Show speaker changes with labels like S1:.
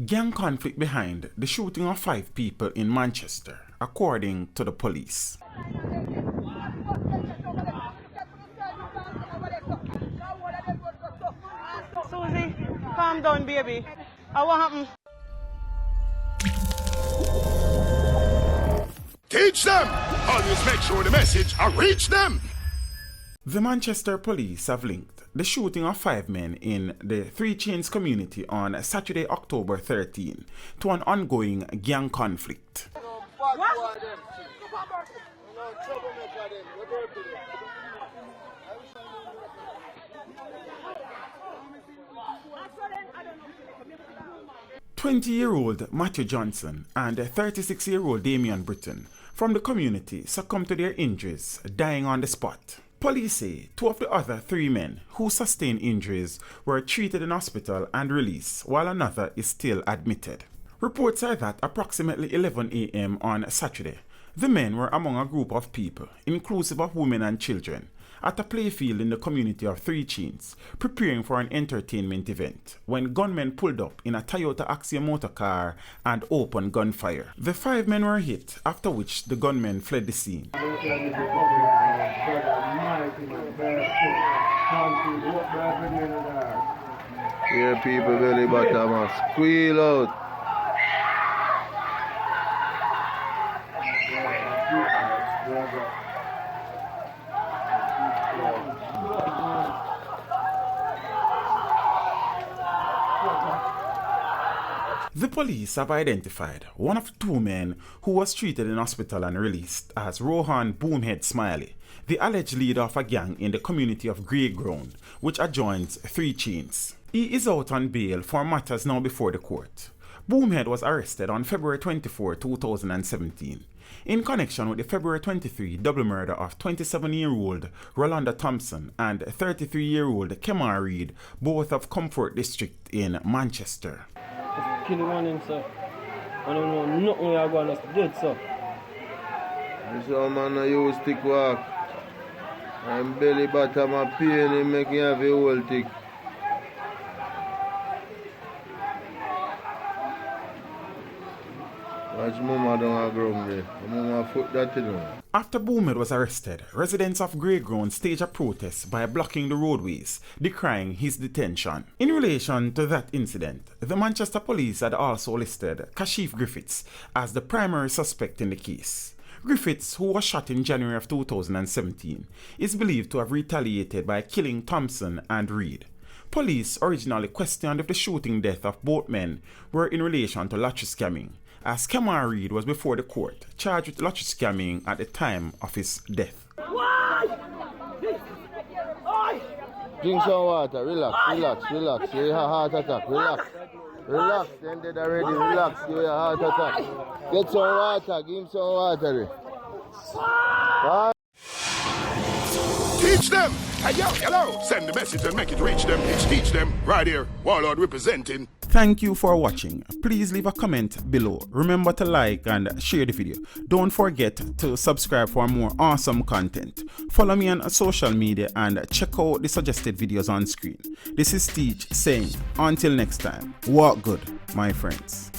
S1: Gang conflict behind the shooting of 5 people in Manchester, according to the police.
S2: Susie, calm down, baby. What happened?
S3: Teach them! Always make sure the message reach them!
S1: The Manchester police have linked the shooting of 5 men in the Three Chains community on Saturday, October 13, to an ongoing gang conflict.
S2: What?
S1: 20-year-old Matthew Johnson and 36-year-old Damian Britton from the community succumbed to their injuries, dying on the spot. Police say 2 of the other 3 men who sustained injuries were treated in hospital and released, while another is still admitted. Reports are that approximately 11 a.m. on Saturday, the men were among a group of people, inclusive of women and children, at a playfield in the community of Three Chains, preparing for an entertainment event, when gunmen pulled up in a Toyota Axia motor car and opened gunfire. The 5 men were hit, after which the gunmen fled the scene.
S4: Here people belly bottom squeal out.
S1: The police have identified one of the 2 men who was treated in hospital and released as Rohan Boomhead Smiley, the alleged leader of a gang in the community of Grey Ground, which adjoins Three Chains. He is out on bail for matters now before the court. Boomhead was arrested on February 24, 2017, in connection with the February 23 double murder of 27-year-old Rolanda Thompson and 33-year-old Kemar Reed, both of Comfort District in Manchester.
S5: Kill the one in, sir. I don't know nothing we are going to do, sir.
S4: This man I use stick walk. And belly bottom a pain him make him have a whole tick. Watch mama down a ground there. Mama foot that in her.
S1: After Boomhead was arrested, residents of Grey Ground staged a protest by blocking the roadways, decrying his detention. In relation to that incident, the Manchester police had also listed Kashif Griffiths as the primary suspect in the case. Griffiths, who was shot in January of 2017, is believed to have retaliated by killing Thompson and Reed. Police originally questioned if the shooting death of both men were in relation to lottery scamming, as Kemar Reed was before the court, charged with lottery scamming at the time of his death.
S4: Drink some water, relax. You have a heart attack, relax. Relax, then dead already, relax, you have a heart attack. Get some water, give him some water. Right.
S3: Teach them! Hey, yo, hello! Send the message and make it reach them. It's Teach Them, right here. Warlord representing.
S1: Thank you for watching. Please leave a comment below. Remember to like and share the video. Don't forget to subscribe for more awesome content. Follow me on social media and check out the suggested videos on screen. This is Teach saying, until next time, walk good, my friends.